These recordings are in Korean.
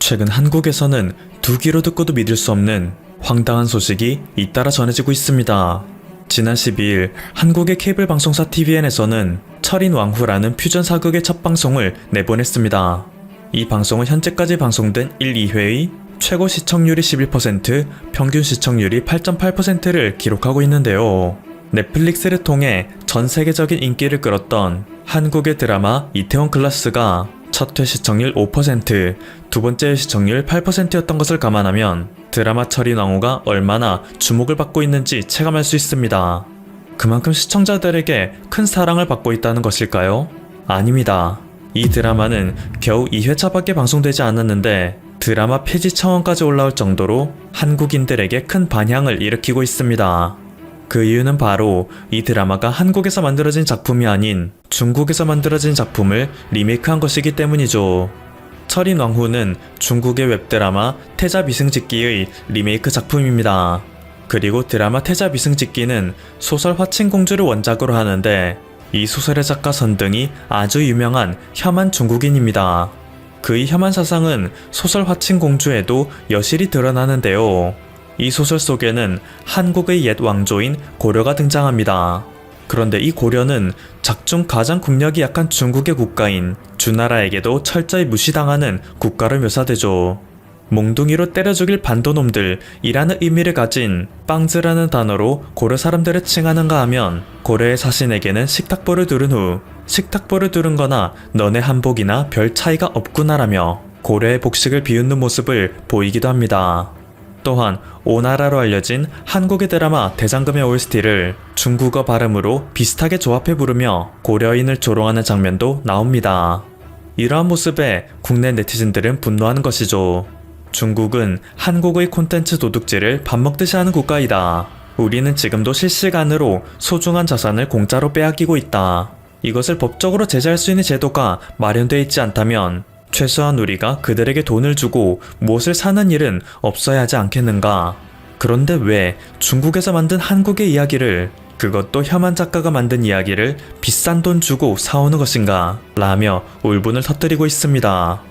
최근 한국에서는 두 귀로 듣고도 믿을 수 없는 황당한 소식이 잇따라 전해지고 있습니다. 지난 12일 한국의 케이블 방송사 tvN에서는 철인 왕후라는 퓨전 사극의 첫 방송을 내보냈습니다. 이 방송은 현재까지 방송된 1, 2회의 최고 시청률이 11%, 평균 시청률이 8.8%를 기록하고 있는데요. 넷플릭스를 통해 전 세계적인 인기를 끌었던 한국의 드라마 이태원 클라스가 첫 회 시청률 5%, 두 번째 회 시청률 8%였던 것을 감안하면 드라마 철인 왕후가 얼마나 주목을 받고 있는지 체감할 수 있습니다. 그만큼 시청자들에게 큰 사랑을 받고 있다는 것일까요? 아닙니다. 이 드라마는 겨우 2회차밖에 방송되지 않았는데 드라마 폐지 청원까지 올라올 정도로 한국인들에게 큰 반향을 일으키고 있습니다. 그 이유는 바로 이 드라마가 한국에서 만들어진 작품이 아닌 중국에서 만들어진 작품을 리메이크한 것이기 때문이죠. 철인 왕후는 중국의 웹드라마 태자미승짓기의 리메이크 작품입니다. 그리고 드라마 태자미승짓기는 소설 화친공주를 원작으로 하는데 이 소설의 작가 선등이 아주 유명한 혐한 중국인입니다. 그의 혐한 사상은 소설 화친공주에도 여실히 드러나는데요. 이 소설 속에는 한국의 옛 왕조인 고려가 등장합니다. 그런데 이 고려는 작중 가장 국력이 약한 중국의 국가인 주나라에게도 철저히 무시당하는 국가로 묘사되죠. 몽둥이로 때려 죽일 반도놈들이라는 의미를 가진 빵즈라는 단어로 고려 사람들을 칭하는가 하면 고려의 사신에게는 식탁보를 두른 후 식탁보를 두른 거나 너네 한복이나 별 차이가 없구나라며 고려의 복식을 비웃는 모습을 보이기도 합니다. 또한 오나라로 알려진 한국의 드라마 대장금의 OST를 중국어 발음으로 비슷하게 조합해 부르며 고려인을 조롱하는 장면도 나옵니다. 이러한 모습에 국내 네티즌들은 분노하는 것이죠. 중국은 한국의 콘텐츠 도둑질을 밥 먹듯이 하는 국가이다. 우리는 지금도 실시간으로 소중한 자산을 공짜로 빼앗기고 있다. 이것을 법적으로 제재할 수 있는 제도가 마련되어 있지 않다면 최소한 우리가 그들에게 돈을 주고 무엇을 사는 일은 없어야 하지 않겠는가? 그런데 왜 중국에서 만든 한국의 이야기를, 그것도 혐한 작가가 만든 이야기를 비싼 돈 주고 사오는 것인가? 라며 울분을 터뜨리고 있습니다.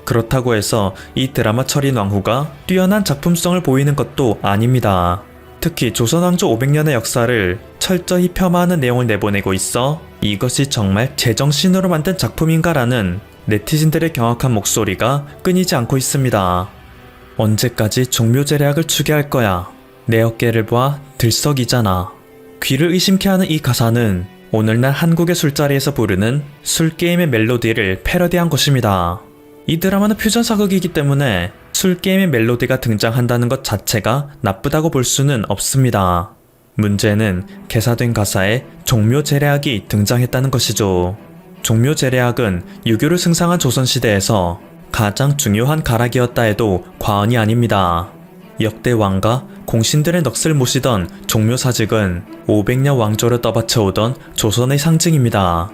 그렇다고 해서 이 드라마 철인 왕후가 뛰어난 작품성을 보이는 것도 아닙니다. 특히 조선왕조 500년의 역사를 철저히 폄하하는 내용을 내보내고 있어 이것이 정말 제정신으로 만든 작품인가라는 네티즌들의 경악한 목소리가 끊이지 않고 있습니다. 언제까지 종묘제례학을 추계할 거야? 내 어깨를 봐 들썩이잖아. 귀를 의심케 하는 이 가사는 오늘날 한국의 술자리에서 부르는 술게임의 멜로디를 패러디한 것입니다. 이 드라마는 퓨전 사극이기 때문에 술게임의 멜로디가 등장한다는 것 자체가 나쁘다고 볼 수는 없습니다. 문제는 개사된 가사에 종묘제례학이 등장했다는 것이죠. 종묘제례학은 유교를 승상한 조선시대에서 가장 중요한 가락이었다 해도 과언이 아닙니다. 역대 왕과 공신들의 넋을 모시던 종묘사직은 500년 왕조를 떠받쳐오던 조선의 상징입니다.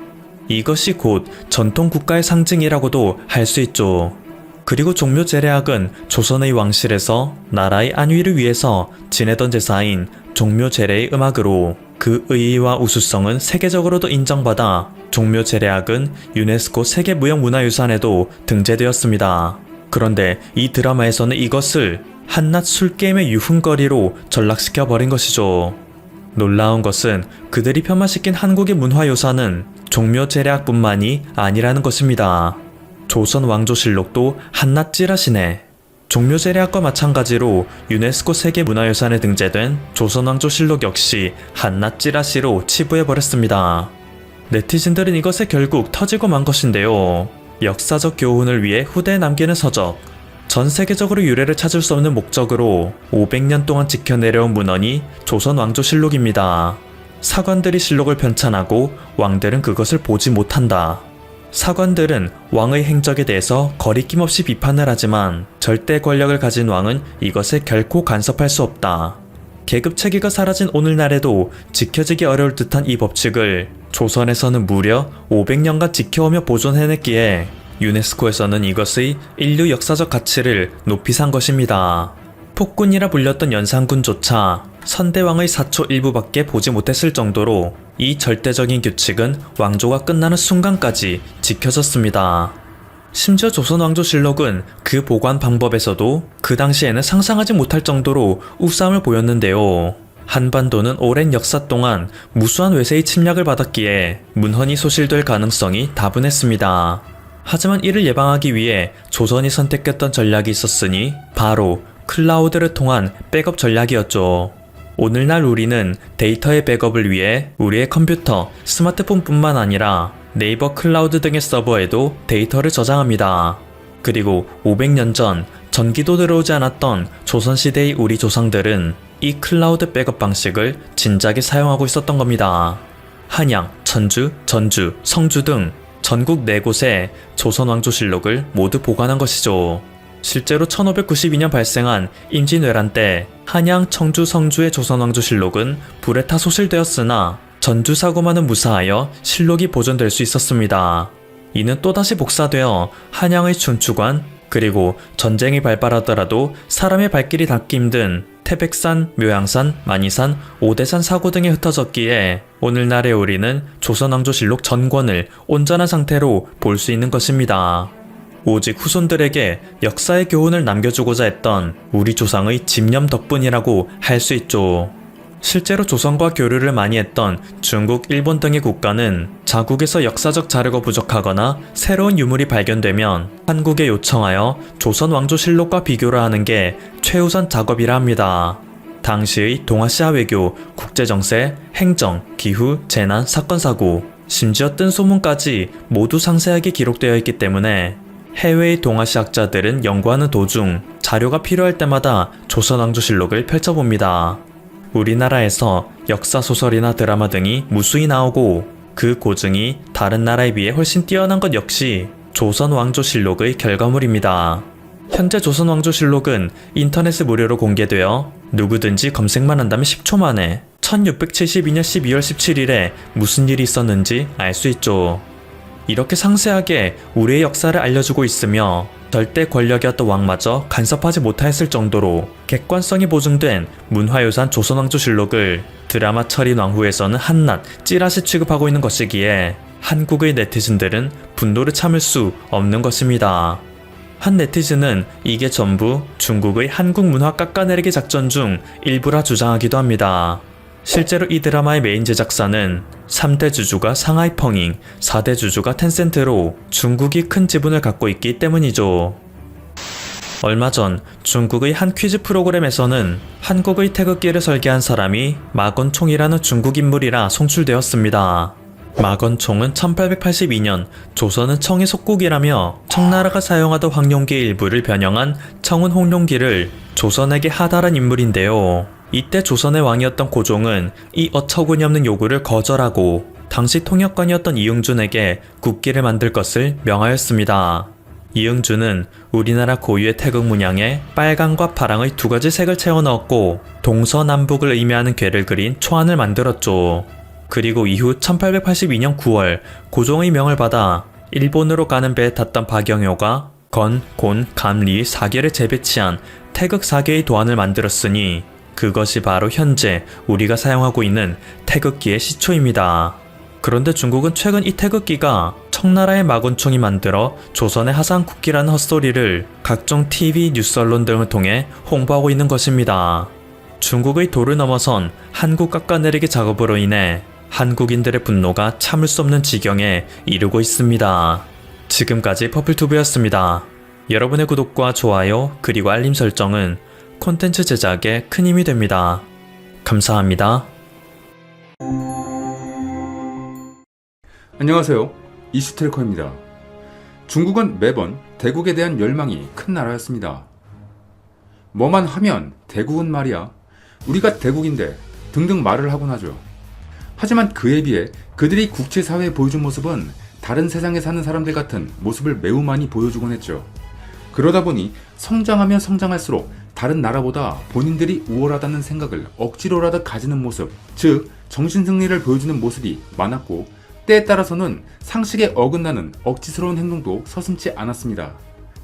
이것이 곧 전통 국가의 상징이라고도 할 수 있죠. 그리고 종묘제례학은 조선의 왕실에서 나라의 안위를 위해서 지내던 제사인 종묘제례의 음악으로 그 의의와 우수성은 세계적으로도 인정받아 종묘제례학은 유네스코 세계무형문화유산에도 등재되었습니다. 그런데 이 드라마에서는 이것을 한낱 술게임의 유흥거리로 전락시켜버린 것이죠. 놀라운 것은 그들이 폄하시킨 한국의 문화유산은 종묘제례학뿐만이 아니라는 것입니다. 조선 왕조실록도 한낱 찌라시네. 종묘제례학과 마찬가지로 유네스코 세계문화유산에 등재된 조선왕조실록 역시 한낱 찌라시로 치부해버렸습니다. 네티즌들은 이것에 결국 터지고 만 것인데요. 역사적 교훈을 위해 후대에 남기는 서적, 전 세계적으로 유래를 찾을 수 없는 목적으로 500년 동안 지켜내려온 문헌이 조선왕조실록입니다. 사관들이 실록을 편찬하고 왕들은 그것을 보지 못한다. 사관들은 왕의 행적에 대해서 거리낌 없이 비판을 하지만 절대 권력을 가진 왕은 이것에 결코 간섭할 수 없다. 계급체계가 사라진 오늘날에도 지켜지기 어려울 듯한 이 법칙을 조선에서는 무려 500년간 지켜오며 보존해냈기에 유네스코에서는 이것의 인류 역사적 가치를 높이 산 것입니다. 폭군이라 불렸던 연산군조차 선대왕의 사초 일부밖에 보지 못했을 정도로 이 절대적인 규칙은 왕조가 끝나는 순간까지 지켜졌습니다. 심지어 조선왕조실록은 그 보관 방법에서도 그 당시에는 상상하지 못할 정도로 우수함을 보였는데요. 한반도는 오랜 역사 동안 무수한 외세의 침략을 받았기에 문헌이 소실될 가능성이 다분했습니다. 하지만 이를 예방하기 위해 조선이 선택했던 전략이 있었으니 바로 클라우드를 통한 백업 전략이었죠. 오늘날 우리는 데이터의 백업을 위해 우리의 컴퓨터, 스마트폰뿐만 아니라 네이버 클라우드 등의 서버에도 데이터를 저장합니다. 그리고 500년 전 전기도 들어오지 않았던 조선시대의 우리 조상들은 이 클라우드 백업 방식을 진작에 사용하고 있었던 겁니다. 한양, 천주, 전주, 성주 등 전국 4곳에 조선왕조실록을 모두 보관한 것이죠. 실제로 1592년 발생한 임진왜란 때 한양, 청주, 성주의 조선왕조실록은 불에 타 소실되었으나 전주 사고만은 무사하여 실록이 보존될 수 있었습니다. 이는 또다시 복사되어 한양의 춘추관, 그리고 전쟁이 발발하더라도 사람의 발길이 닿기 힘든 태백산, 묘양산, 만이산, 오대산 사고 등에 흩어졌기에 오늘날의 우리는 조선왕조실록 전권을 온전한 상태로 볼 수 있는 것입니다. 오직 후손들에게 역사의 교훈을 남겨주고자 했던 우리 조상의 집념 덕분이라고 할 수 있죠. 실제로 조선과 교류를 많이 했던 중국, 일본 등의 국가는 자국에서 역사적 자료가 부족하거나 새로운 유물이 발견되면 한국에 요청하여 조선 왕조실록과 비교를 하는 게 최우선 작업이라 합니다. 당시의 동아시아 외교, 국제정세, 행정, 기후, 재난, 사건 사고, 심지어 뜬 소문까지 모두 상세하게 기록되어 있기 때문에 해외의 동아시아학자들은 연구하는 도중 자료가 필요할 때마다 조선 왕조실록을 펼쳐봅니다. 우리나라에서 역사소설이나 드라마 등이 무수히 나오고 그 고증이 다른 나라에 비해 훨씬 뛰어난 것 역시 조선왕조실록의 결과물입니다. 현재 조선왕조실록은 인터넷에 무료로 공개되어 누구든지 검색만 한다면 10초 만에 1672년 12월 17일에 무슨 일이 있었는지 알 수 있죠. 이렇게 상세하게 우리의 역사를 알려주고 있으며 절대 권력이었던 왕마저 간섭하지 못하였을 정도로 객관성이 보증된 문화유산 조선왕조실록을 드라마 철인 왕후에서는 한낱 찌라시 취급하고 있는 것이기에 한국의 네티즌들은 분노를 참을 수 없는 것입니다. 한 네티즌은 이게 전부 중국의 한국 문화 깎아내리기 작전 중 일부라 주장하기도 합니다. 실제로 이 드라마의 메인 제작사는 3대 주주가 상하이 펑잉, 4대 주주가 텐센트로 중국이 큰 지분을 갖고 있기 때문이죠. 얼마 전 중국의 한 퀴즈 프로그램에서는 한국의 태극기를 설계한 사람이 마건총이라는 중국 인물이라 송출되었습니다. 마건총은 1882년 조선은 청의 속국이라며 청나라가 사용하던 황룡기의 일부를 변형한 청운 홍룡기를 조선에게 하달한 인물인데요. 이때 조선의 왕이었던 고종은 이 어처구니 없는 요구를 거절하고 당시 통역관이었던 이응준에게 국기를 만들 것을 명하였습니다. 이응준은 우리나라 고유의 태극 문양에 빨강과 파랑의 두 가지 색을 채워 넣었고 동서남북을 의미하는 궤를 그린 초안을 만들었죠. 그리고 이후 1882년 9월 고종의 명을 받아 일본으로 가는 배에 탔던 박영효가 건, 곤, 감, 리 4개를 재배치한 태극 4개의 도안을 만들었으니 그것이 바로 현재 우리가 사용하고 있는 태극기의 시초입니다. 그런데 중국은 최근 이 태극기가 청나라의 마건총이 만들어 조선의 하상국기라는 헛소리를 각종 TV, 뉴스 언론 등을 통해 홍보하고 있는 것입니다. 중국의 도를 넘어선 한국 깎아내리기 작업으로 인해 한국인들의 분노가 참을 수 없는 지경에 이르고 있습니다. 지금까지 퍼플투브였습니다. 여러분의 구독과 좋아요 그리고 알림 설정은 콘텐츠 제작에 큰 힘이 됩니다. 감사합니다. 안녕하세요. 이슈트래커입니다. 중국은 매번 대국에 대한 열망이 큰 나라였습니다. 뭐만 하면 대국은 말이야, 우리가 대국인데 등등 말을 하곤 하죠. 하지만 그에 비해 그들이 국제사회에 보여준 모습은 다른 세상에 사는 사람들 같은 모습을 매우 많이 보여주곤 했죠. 그러다 보니 성장하면 성장할수록 다른 나라보다 본인들이 우월하다는 생각을 억지로라도 가지는 모습, 즉 정신승리를 보여주는 모습이 많았고 때에 따라서는 상식에 어긋나는 억지스러운 행동도 서슴지 않았습니다.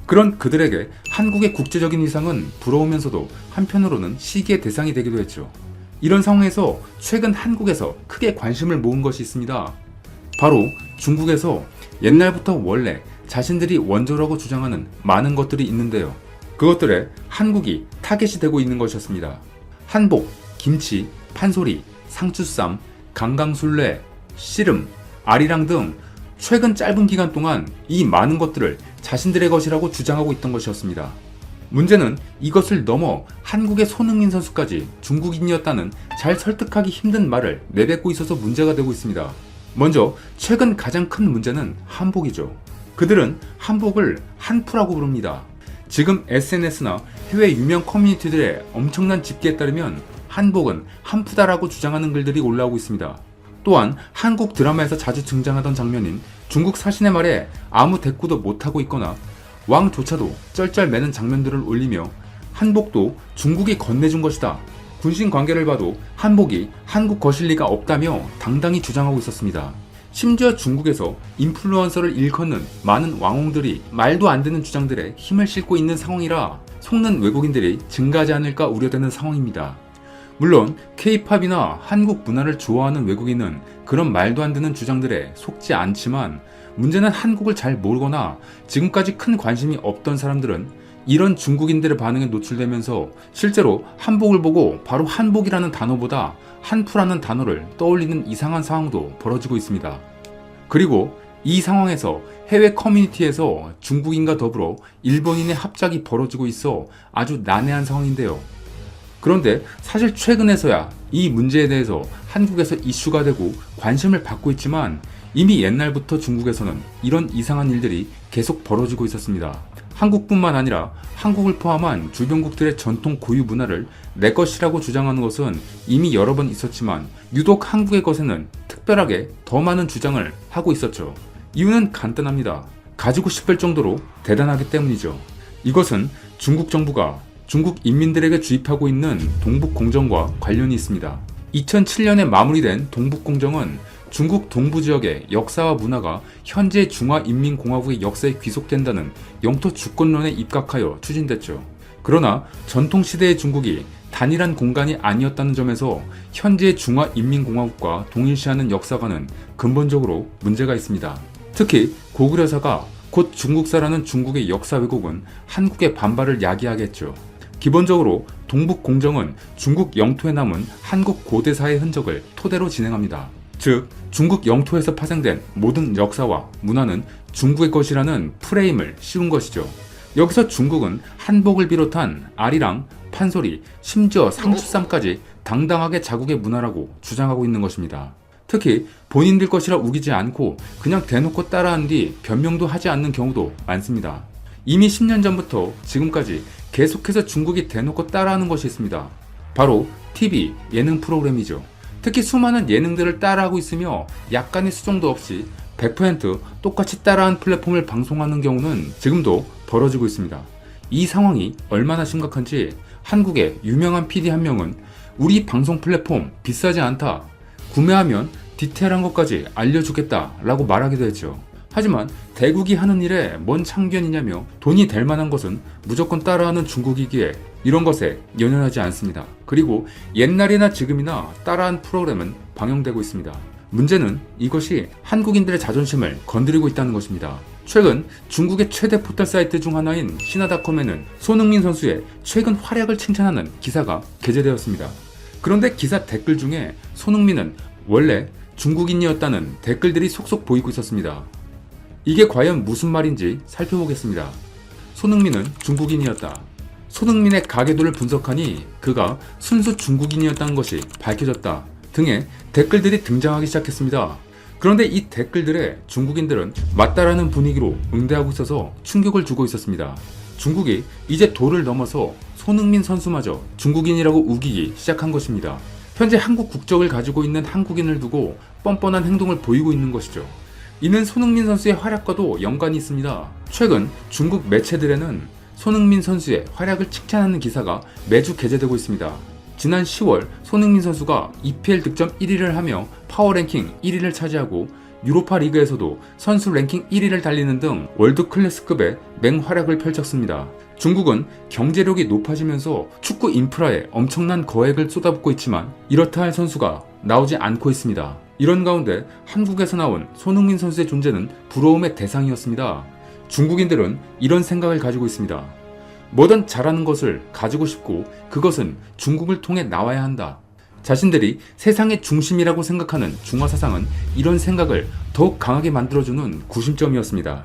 그런 그들에게 한국의 국제적인 위상은 부러우면서도 한편으로는 시기의 대상이 되기도 했죠. 이런 상황에서 최근 한국에서 크게 관심을 모은 것이 있습니다. 바로 중국에서 옛날부터 원래 자신들이 원조라고 주장하는 많은 것들이 있는데요. 그것들에 한국이 타겟이 되고 있는 것이었습니다. 한복, 김치, 판소리, 상추쌈, 강강술래, 씨름, 아리랑 등 최근 짧은 기간 동안 이 많은 것들을 자신들의 것이라고 주장하고 있던 것이었습니다. 문제는 이것을 넘어 한국의 손흥민 선수까지 중국인이었다는 잘 설득하기 힘든 말을 내뱉고 있어서 문제가 되고 있습니다. 먼저 최근 가장 큰 문제는 한복이죠. 그들은 한복을 한푸라고 부릅니다. 지금 SNS나 해외 유명 커뮤니티들의 엄청난 집계에 따르면 한복은 한푸다라고 주장하는 글들이 올라오고 있습니다. 또한 한국 드라마에서 자주 등장하던 장면인 중국 사신의 말에 아무 대꾸도 못하고 있거나 왕조차도 쩔쩔매는 장면들을 올리며 한복도 중국이 건네준 것이다. 군신 관계를 봐도 한복이 한국 것일 리가 없다며 당당히 주장하고 있었습니다. 심지어 중국에서 인플루언서를 일컫는 많은 왕홍들이 말도 안 되는 주장들에 힘을 싣고 있는 상황이라 속는 외국인들이 증가하지 않을까 우려되는 상황입니다. 물론 K-팝이나 한국 문화를 좋아하는 외국인은 그런 말도 안 되는 주장들에 속지 않지만 문제는 한국을 잘 모르거나 지금까지 큰 관심이 없던 사람들은 이런 중국인들의 반응에 노출되면서 실제로 한복을 보고 바로 한복이라는 단어보다 한푸라는 단어를 떠올리는 이상한 상황도 벌어지고 있습니다. 그리고 이 상황에서 해외 커뮤니티에서 중국인과 더불어 일본인의 합작이 벌어지고 있어 아주 난해한 상황인데요. 그런데 사실 최근에서야 이 문제에 대해서 한국에서 이슈가 되고 관심을 받고 있지만 이미 옛날부터 중국에서는 이런 이상한 일들이 계속 벌어지고 있었습니다. 한국뿐만 아니라 한국을 포함한 주변국들의 전통 고유 문화를 내 것이라고 주장하는 것은 이미 여러 번 있었지만 유독 한국의 것에는 특별하게 더 많은 주장을 하고 있었죠. 이유는 간단합니다. 가지고 싶을 정도로 대단하기 때문이죠. 이것은 중국 정부가 중국 인민들에게 주입하고 있는 동북공정과 관련이 있습니다. 2007년에 마무리된 동북공정은 중국 동부 지역의 역사와 문화가 현재 중화인민공화국의 역사에 귀속된다는 영토 주권론에 입각하여 추진됐죠. 그러나 전통시대의 중국이 단일한 공간이 아니었다는 점에서 현재 중화인민공화국과 동일시하는 역사관은 근본적으로 문제가 있습니다. 특히 고구려사가 곧 중국사라는 중국의 역사 왜곡은 한국의 반발을 야기하겠죠. 기본적으로 동북공정은 중국 영토에 남은 한국 고대사의 흔적을 토대로 진행합니다. 즉, 중국 영토에서 파생된 모든 역사와 문화는 중국의 것이라는 프레임을 씌운 것이죠. 여기서 중국은 한복을 비롯한 아리랑, 판소리, 심지어 상추쌈까지 당당하게 자국의 문화라고 주장하고 있는 것입니다. 특히 본인들 것이라 우기지 않고 그냥 대놓고 따라한 뒤 변명도 하지 않는 경우도 많습니다. 이미 10년 전부터 지금까지 계속해서 중국이 대놓고 따라하는 것이 있습니다. 바로 TV, 예능 프로그램이죠. 특히 수많은 예능들을 따라하고 있으며 약간의 수정도 없이 100% 똑같이 따라한 플랫폼을 방송하는 경우는 지금도 벌어지고 있습니다. 이 상황이 얼마나 심각한지 한국의 유명한 PD 한 명은 우리 방송 플랫폼 비싸지 않다. 구매하면 디테일한 것까지 알려주겠다 라고 말하기도 했죠. 하지만 대국이 하는 일에 뭔 참견이냐며 돈이 될 만한 것은 무조건 따라하는 중국이기에 이런 것에 연연하지 않습니다. 그리고 옛날이나 지금이나 따라한 프로그램은 방영되고 있습니다. 문제는 이것이 한국인들의 자존심을 건드리고 있다는 것입니다. 최근 중국의 최대 포털 사이트 중 하나인 신화닷컴에는 손흥민 선수의 최근 활약을 칭찬하는 기사가 게재되었습니다. 그런데 기사 댓글 중에 손흥민은 원래 중국인이었다는 댓글들이 속속 보이고 있었습니다. 이게 과연 무슨 말인지 살펴보겠습니다. 손흥민은 중국인이었다. 손흥민의 가계도를 분석하니 그가 순수 중국인이었다는 것이 밝혀졌다. 등의 댓글들이 등장하기 시작했습니다. 그런데 이 댓글들에 중국인들은 맞다라는 분위기로 응대하고 있어서 충격을 주고 있었습니다. 중국이 이제 도를 넘어서 손흥민 선수마저 중국인이라고 우기기 시작한 것입니다. 현재 한국 국적을 가지고 있는 한국인을 두고 뻔뻔한 행동을 보이고 있는 것이죠. 이는 손흥민 선수의 활약과도 연관이 있습니다. 최근 중국 매체들에는 손흥민 선수의 활약을 칭찬하는 기사가 매주 게재되고 있습니다. 지난 10월 손흥민 선수가 EPL 득점 1위를 하며 파워랭킹 1위를 차지하고 유로파 리그에서도 선수 랭킹 1위를 달리는 등 월드 클래스급의 맹활약을 펼쳤습니다. 중국은 경제력이 높아지면서 축구 인프라에 엄청난 거액을 쏟아붓고 있지만 이렇다 할 선수가 나오지 않고 있습니다. 이런 가운데 한국에서 나온 손흥민 선수의 존재는 부러움의 대상이었습니다. 중국인들은 이런 생각을 가지고 있습니다. 뭐든 잘하는 것을 가지고 싶고 그것은 중국을 통해 나와야 한다. 자신들이 세상의 중심이라고 생각하는 중화 사상은 이런 생각을 더욱 강하게 만들어주는 구심점이었습니다.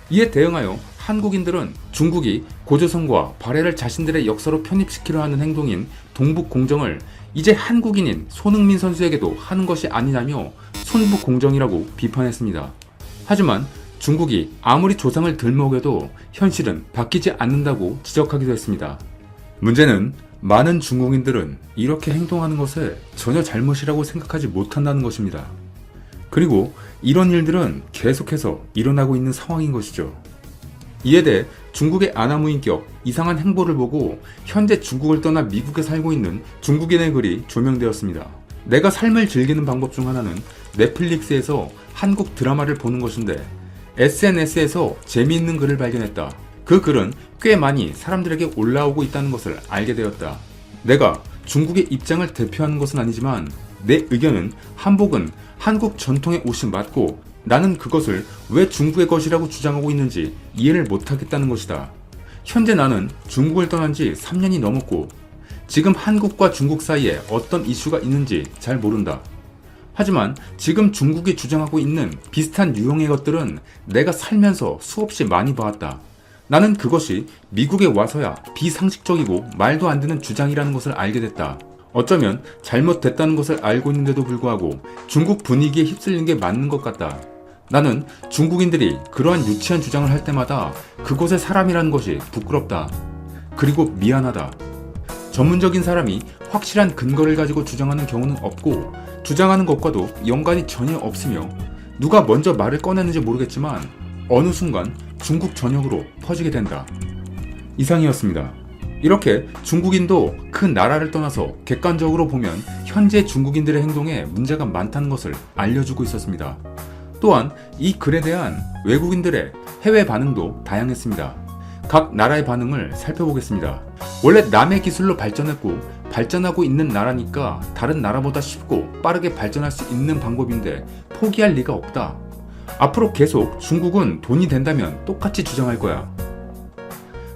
이에 대응하여 한국인들은 중국이 고조선과 발해를 자신들의 역사로 편입시키려 하는 행동인 동북공정을 이제 한국인인 손흥민 선수에게도 하는 것이 아니냐며 손북공정이라고 비판했습니다. 하지만 중국이 아무리 조상을 들먹여도 현실은 바뀌지 않는다고 지적하기도 했습니다. 문제는 많은 중국인들은 이렇게 행동하는 것을 전혀 잘못이라고 생각하지 못한다는 것입니다. 그리고 이런 일들은 계속해서 일어나고 있는 상황인 것이죠. 이에 대해 중국의 아나무인격 이상한 행보를 보고 현재 중국을 떠나 미국에 살고 있는 중국인의 글이 조명되었습니다. 내가 삶을 즐기는 방법 중 하나는 넷플릭스에서 한국 드라마를 보는 것인데 SNS에서 재미있는 글을 발견했다. 그 글은 꽤 많이 사람들에게 올라오고 있다는 것을 알게 되었다. 내가 중국의 입장을 대표하는 것은 아니지만 내 의견은 한복은 한국 전통의 옷이 맞고 나는 그것을 왜 중국의 것이라고 주장하고 있는지 이해를 못하겠다는 것이다. 현재 나는 중국을 떠난 지 3년이 넘었고 지금 한국과 중국 사이에 어떤 이슈가 있는지 잘 모른다. 하지만 지금 중국이 주장하고 있는 비슷한 유형의 것들은 내가 살면서 수없이 많이 봐왔다. 나는 그것이 미국에 와서야 비상식적이고 말도 안 되는 주장이라는 것을 알게 됐다. 어쩌면 잘못됐다는 것을 알고 있는데도 불구하고 중국 분위기에 휩쓸린 게 맞는 것 같다. 나는 중국인들이 그러한 유치한 주장을 할 때마다 그곳의 사람이라는 것이 부끄럽다. 그리고 미안하다. 전문적인 사람이 확실한 근거를 가지고 주장하는 경우는 없고 주장하는 것과도 연관이 전혀 없으며 누가 먼저 말을 꺼내는지 모르겠지만 어느 순간 중국 전역으로 퍼지게 된다. 이상이었습니다. 이렇게 중국인도 그 나라를 떠나서 객관적으로 보면 현재 중국인들의 행동에 문제가 많다는 것을 알려주고 있었습니다. 또한 이 글에 대한 외국인들의 해외 반응도 다양했습니다. 각 나라의 반응을 살펴보겠습니다. 원래 남의 기술로 발전했고 발전하고 있는 나라니까 다른 나라보다 쉽고 빠르게 발전할 수 있는 방법인데 포기할 리가 없다. 앞으로 계속 중국은 돈이 된다면 똑같이 주장할 거야.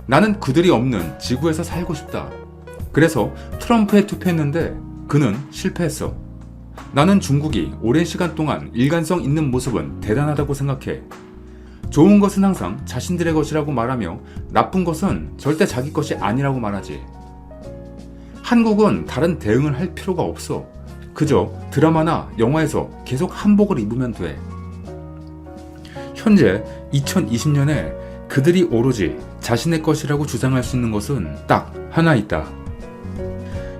나는 그들이 없는 지구에서 살고 싶다. 그래서 트럼프에 투표했는데 그는 실패했어. 나는 중국이 오랜 시간 동안 일관성 있는 모습은 대단하다고 생각해. 좋은 것은 항상 자신들의 것이라고 말하며 나쁜 것은 절대 자기 것이 아니라고 말하지. 한국은 다른 대응을 할 필요가 없어. 그저 드라마나 영화에서 계속 한복을 입으면 돼. 현재 2020년에 그들이 오로지 자신의 것이라고 주장할 수 있는 것은 딱 하나 있다.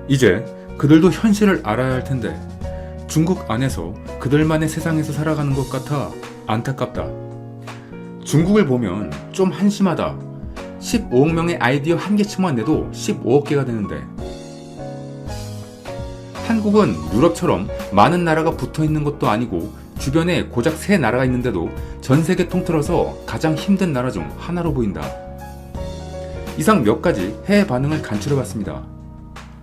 이제 그들도 현실을 알아야 할 텐데 중국 안에서 그들만의 세상에서 살아가는 것 같아 안타깝다. 중국을 보면 좀 한심하다. 15억 명의 아이디어 한 개씩만 내도 15억 개가 되는데 한국은 유럽처럼 많은 나라가 붙어 있는 것도 아니고 주변에 고작 3나라가 있는데도 전 세계 통틀어서 가장 힘든 나라 중 하나로 보인다. 이상 몇 가지 해외 반응을 간추려봤습니다.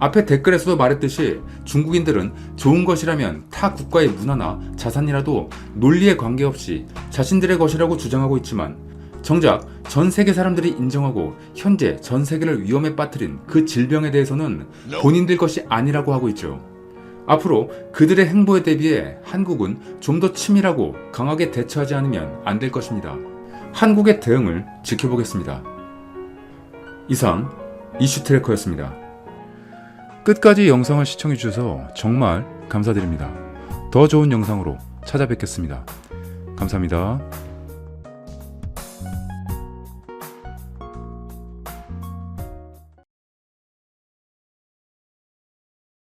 앞에 댓글에서도 말했듯이 중국인들은 좋은 것이라면 타 국가의 문화나 자산이라도 논리에 관계없이 자신들의 것이라고 주장하고 있지만 정작 전 세계 사람들이 인정하고 현재 전 세계를 위험에 빠뜨린 그 질병에 대해서는 본인들 것이 아니라고 하고 있죠. 앞으로 그들의 행보에 대비해 한국은 좀 더 치밀하고 강하게 대처하지 않으면 안 될 것입니다. 한국의 대응을 지켜보겠습니다. 이상 이슈트래커였습니다. 끝까지 영상을 시청해주셔서 정말 감사드립니다. 더 좋은 영상으로 찾아뵙겠습니다. 감사합니다.